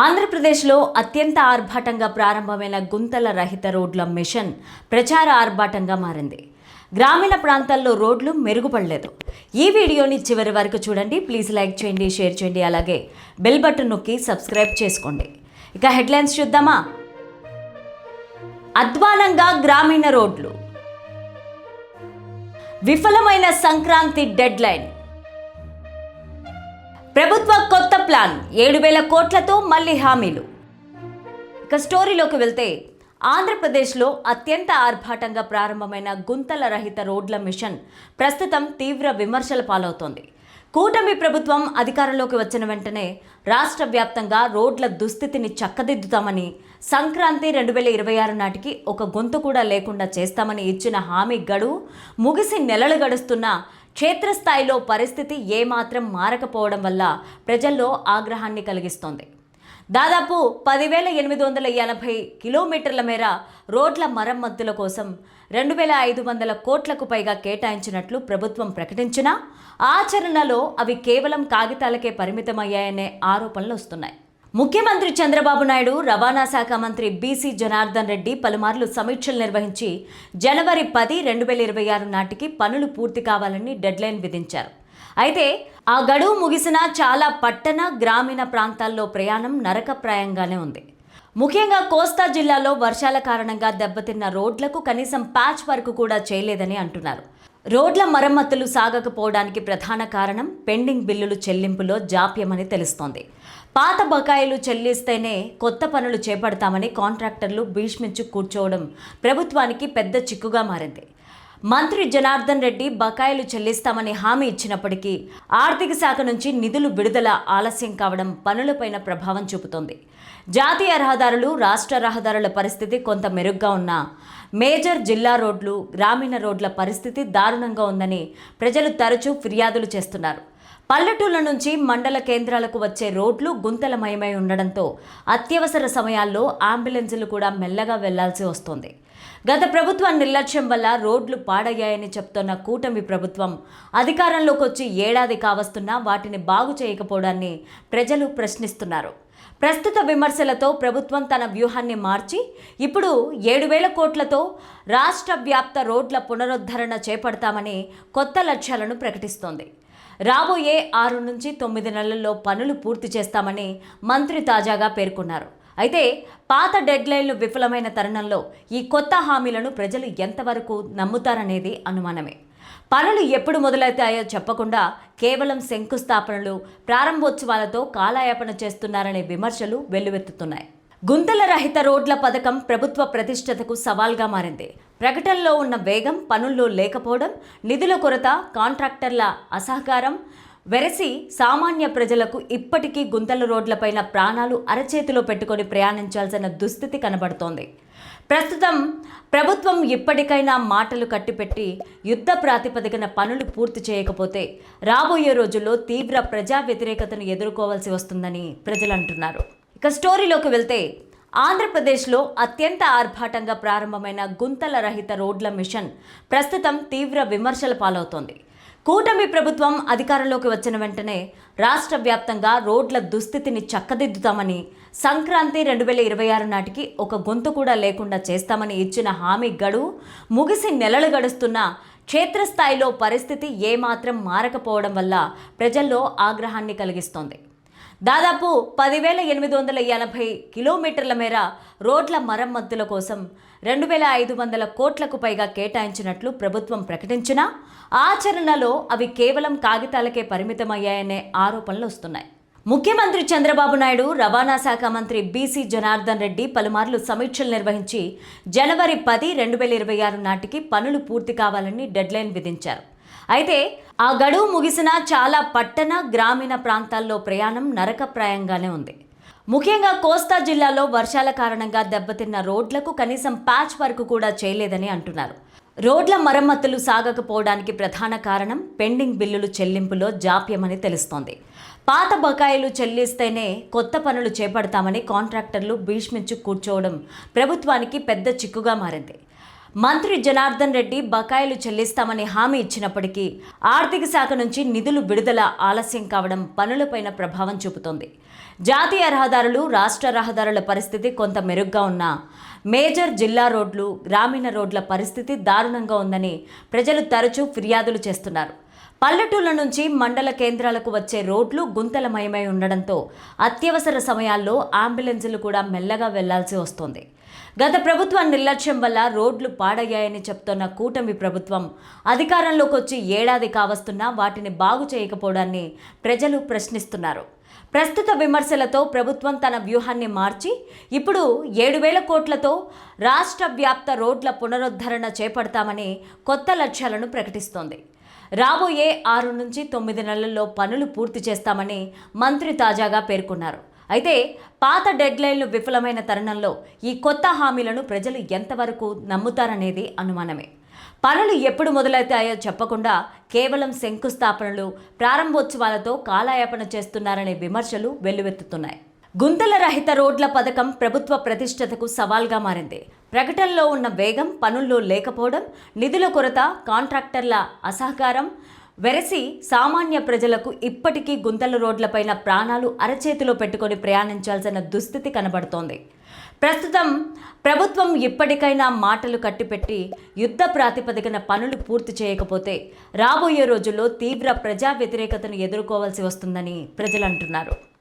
ఆంధ్రప్రదేశ్లో అత్యంత ఆర్భాటంగా ప్రారంభమైన గుంతల రహిత రోడ్ల మిషన్ ప్రచార ఆర్భాటంగా మారింది. గ్రామీణ ప్రాంతాల్లో రోడ్లు మెరుగుపడలేదు. ఈ వీడియోని చివరి వరకు చూడండి. ప్లీజ్ లైక్ చేయండి, షేర్ చేయండి, అలాగే బెల్ బటన్ నొక్కి సబ్స్క్రైబ్ చేసుకోండి. ఇక హెడ్లైన్స్ చూద్దామా. అధ్వానంగా గ్రామీణ రోడ్లు, విఫలమైన సంక్రాంతి డెడ్ లైన్, ప్రభుత్వ కొత్త ప్లాన్ 7,000 కోట్లతో మళ్లీ హామీలు. ఇక స్టోరీలోకి వెళ్తే, ఆంధ్రప్రదేశ్లో అత్యంత ఆర్భాటంగా ప్రారంభమైన గుంతల రహిత రోడ్ల మిషన్ ప్రస్తుతం తీవ్ర విమర్శల పాలవుతోంది. కూటమి ప్రభుత్వం అధికారంలోకి వచ్చిన వెంటనే రాష్ట్ర వ్యాప్తంగా రోడ్ల దుస్థితిని చక్కదిద్దుతామని, సంక్రాంతి 2026 నాటికి ఒక గొంతు కూడా లేకుండా చేస్తామని ఇచ్చిన హామీ గడువు ముగిసి నెలలు గడుస్తున్నా క్షేత్రస్థాయిలో పరిస్థితి ఏమాత్రం మారకపోవడం వల్ల ప్రజల్లో ఆగ్రహాన్ని కలిగిస్తోంది. దాదాపు 10,880 కిలోమీటర్ల మేర రోడ్ల మరమ్మతుల కోసం 2,500 కోట్లకు పైగా కేటాయించినట్లు ప్రభుత్వం ప్రకటించినా ఆచరణలో అవి కేవలం కాగితాలకే పరిమితమయ్యాయనే ఆరోపణలు వస్తున్నాయి. ముఖ్యమంత్రి చంద్రబాబు నాయుడు, రవాణా శాఖ మంత్రి బీసీ జనార్దన్ రెడ్డి పలుమార్లు సమీక్షలు నిర్వహించి జనవరి 10, 2026 నాటికి పనులు పూర్తి కావాలని డెడ్లైన్ విధించారు. అయితే ఆ గడువు ముగిసినా చాలా పట్టణ, గ్రామీణ ప్రాంతాల్లో ప్రయాణం నరకప్రాయంగానే ఉంది. ముఖ్యంగా కోస్తా జిల్లాలో వర్షాల కారణంగా దెబ్బతిన్న రోడ్లకు కనీసం ప్యాచ్ వర్క్ కూడా చేయలేదని అంటున్నారు. రోడ్ల మరమ్మతులు సాగకపోవడానికి ప్రధాన కారణం పెండింగ్ బిల్లులు చెల్లింపులో జాప్యమని తెలుస్తోంది. పాత బకాయిలు చెల్లిస్తేనే కొత్త పనులు చేపడతామని కాంట్రాక్టర్లు భీష్మించి కూర్చోవడం ప్రభుత్వానికి పెద్ద చిక్కుగా మారింది. మంత్రి జనార్దన్ రెడ్డి బకాయిలు చెల్లిస్తామని హామీ ఇచ్చినప్పటికీ ఆర్థిక శాఖ నుంచి నిధులు విడుదల ఆలస్యం కావడం పనులపైన ప్రభావం చూపుతోంది. జాతీయ రహదారులు, రాష్ట్ర రహదారుల పరిస్థితి కొంత మెరుగ్గా ఉన్నా మేజర్ జిల్లా రోడ్లు, గ్రామీణ రోడ్ల పరిస్థితి దారుణంగా ఉందని ప్రజలు తరచూ ఫిర్యాదులు చేస్తున్నారు. పల్లెటూళ్ల నుంచి మండల కేంద్రాలకు వచ్చే రోడ్లు గుంతలమయమై ఉండడంతో అత్యవసర సమయాల్లో అంబులెన్సులు కూడా మెల్లగా వెళ్లాల్సి వస్తోంది. గత ప్రభుత్వ నిర్లక్ష్యం వల్ల రోడ్లు పాడయ్యాయని చెప్తోన్న కూటమి ప్రభుత్వం అధికారంలోకి వచ్చి ఏడాది కావస్తున్నా వాటిని బాగు చేయకపోవడాన్ని ప్రజలు ప్రశ్నిస్తున్నారు. ప్రస్తుత విమర్శలతో ప్రభుత్వం తన వ్యూహాన్ని మార్చి ఇప్పుడు 7,000 కోట్లతో రాష్ట్ర వ్యాప్త రోడ్ల పునరుద్ధరణ చేపడతామని కొత్త లక్ష్యాలను ప్రకటిస్తోంది. రాబోయే 6 నుంచి 9 నెలల్లో పనులు పూర్తి చేస్తామని మంత్రి తాజాగా పేర్కొన్నారు. అయితే పాత డెడ్లైన్లు విఫలమైన తరుణంలో ఈ కొత్త హామీలను ప్రజలు ఎంతవరకు నమ్ముతారనేది అనుమానమే. పనులు ఎప్పుడు మొదలవుతాయో చెప్పకుండా కేవలం శంకుస్థాపనలు, ప్రారంభోత్సవాలతో కాలయాపన చేస్తున్నారనే విమర్శలు వెల్లువెత్తుతున్నాయి. గుంతల రహిత రోడ్ల పథకం ప్రభుత్వ ప్రతిష్టతకు సవాల్గా మారింది. ప్రకటనలో ఉన్న వేగం, పనుల్లో లేకపోవడం, నిధుల కొరత, కాంట్రాక్టర్ల అసహకారం వెరసి సామాన్య ప్రజలకు ఇప్పటికీ గుంతల రోడ్లపైన ప్రాణాలు అరచేతిలో పెట్టుకొని ప్రయాణించాల్సిన దుస్థితి కనబడుతోంది. ప్రస్తుతం ప్రభుత్వం ఇప్పటికైనా మాటలు కట్టిపెట్టి యుద్ధ ప్రాతిపదికన పనులు పూర్తి చేయకపోతే రాబోయే రోజుల్లో తీవ్ర ప్రజా వ్యతిరేకతను ఎదుర్కోవాల్సి వస్తుందని ప్రజలు అంటున్నారు. ఇక స్టోరీలోకి వెళ్తే, ఆంధ్రప్రదేశ్లో అత్యంత ఆర్భాటంగా ప్రారంభమైన గుంతల రహిత రోడ్ల మిషన్ ప్రస్తుతం తీవ్ర విమర్శల పాలవుతోంది. కూటమి ప్రభుత్వం అధికారంలోకి వచ్చిన వెంటనే రాష్ట్ర వ్యాప్తంగా రోడ్ల దుస్థితిని చక్కదిద్దుతామని, సంక్రాంతి 2026 నాటికి ఒక గొంతు కూడా లేకుండా చేస్తామని ఇచ్చిన హామీ గడువు ముగిసి నెలలు గడుస్తున్నా క్షేత్రస్థాయిలో పరిస్థితి ఏమాత్రం మారకపోవడం వల్ల ప్రజల్లో ఆగ్రహాన్ని కలిగిస్తోంది. దాదాపు 10,880 కిలోమీటర్ల మేర రోడ్ల మరమ్మతుల కోసం 2,500 కోట్లకు పైగా కేటాయించినట్లు ప్రభుత్వం ప్రకటించినా ఆచరణలో అవి కేవలం కాగితాలకే పరిమితమయ్యాయనే ఆరోపణలు వస్తున్నాయి. ముఖ్యమంత్రి చంద్రబాబు నాయుడు, రవాణా శాఖ మంత్రి బీసీ జనార్దన్ రెడ్డి పలుమార్లు సమీక్షలు నిర్వహించి జనవరి 10, 2026 నాటికి పనులు పూర్తి కావాలని డెడ్లైన్ విధించారు. అయితే ఆ గడువు ముగిసినా చాలా పట్టణ, గ్రామీణ ప్రాంతాల్లో ప్రయాణం నరకప్రాయంగానే ఉంది. ముఖ్యంగా కోస్తా జిల్లాలో వర్షాల కారణంగా దెబ్బతిన్న రోడ్లకు కనీసం ప్యాచ్ వర్క్ కూడా చేయలేదని అంటున్నారు. రోడ్ల మరమ్మతులు సాగకపోవడానికి ప్రధాన కారణం పెండింగ్ బిల్లులు చెల్లింపులో జాప్యమని తెలుస్తోంది. పాత బకాయిలు చెల్లిస్తేనే కొత్త పనులు చేపడతామని కాంట్రాక్టర్లు భీష్మించి కూర్చోవడం ప్రభుత్వానికి పెద్ద చిక్కుగా మారింది. మంత్రి జనార్దన్ రెడ్డి బకాయిలు చెల్లిస్తామని హామీ ఇచ్చినప్పటికీ ఆర్థిక శాఖ నుంచి నిధులు విడుదల ఆలస్యం కావడం పనులపైన ప్రభావం చూపుతోంది. జాతీయ రహదారులు, రాష్ట్ర రహదారుల పరిస్థితి కొంత మెరుగ్గా ఉన్నా మేజర్ జిల్లా రోడ్లు, గ్రామీణ రోడ్ల పరిస్థితి దారుణంగా ఉందని ప్రజలు తరచూ ఫిర్యాదులు చేస్తున్నారు. పల్లెటూళ్ల నుంచి మండల కేంద్రాలకు వచ్చే రోడ్లు గుంతలమయమై ఉండడంతో అత్యవసర సమయాల్లో అంబులెన్సులు కూడా మెల్లగా వెళ్లాల్సి వస్తోంది. గత ప్రభుత్వం నిర్లక్ష్యం వల్ల రోడ్లు పాడయ్యాయని చెప్తున్న కూటమి ప్రభుత్వం అధికారంలోకి వచ్చి ఏడాది కావస్తున్నా వాటిని బాగు చేయకపోవడాన్ని ప్రజలు ప్రశ్నిస్తున్నారు. ప్రస్తుత విమర్శలతో ప్రభుత్వం తన వ్యూహాన్ని మార్చి ఇప్పుడు 7,000 కోట్లతో రాష్ట్ర వ్యాప్త రోడ్ల పునరుద్ధరణ చేపడతామని కొత్త లక్ష్యాలను ప్రకటిస్తోంది. రాబోయే 6 నుంచి 9 నెలల్లో పనులు పూర్తి చేస్తామని మంత్రి తాజాగా పేర్కొన్నారు. అయితే పాత డెడ్లైన్లు విఫలమైన తరుణంలో ఈ కొత్త హామీలను ప్రజలు ఎంతవరకు నమ్ముతారనేది అనుమానమే. పనులు ఎప్పుడు మొదలవుతాయో చెప్పకుండా కేవలం శంకుస్థాపనలు, ప్రారంభోత్సవాలతో కాలయాపన చేస్తున్నారనే విమర్శలు వెల్లువెత్తుతున్నాయి. గుంతల రహిత రోడ్ల పథకం ప్రభుత్వ ప్రతిష్టతకు సవాల్గా మారింది. ప్రకటనలో ఉన్న వేగం, పనుల్లో లేకపోవడం, నిధుల కొరత, కాంట్రాక్టర్ల అసహకారం వెరసి సామాన్య ప్రజలకు ఇప్పటికీ గుంతల రోడ్లపైన ప్రాణాలు అరచేతిలో పెట్టుకొని ప్రయాణించాల్సిన దుస్థితి కనబడుతోంది. ప్రస్తుతం ప్రభుత్వం ఇప్పటికైనా మాటలు కట్టిపెట్టి యుద్ధ ప్రాతిపదికన పనులు పూర్తి చేయకపోతే రాబోయే రోజుల్లో తీవ్ర ప్రజా వ్యతిరేకతను ఎదుర్కోవాల్సి వస్తుందని ప్రజలు అంటున్నారు.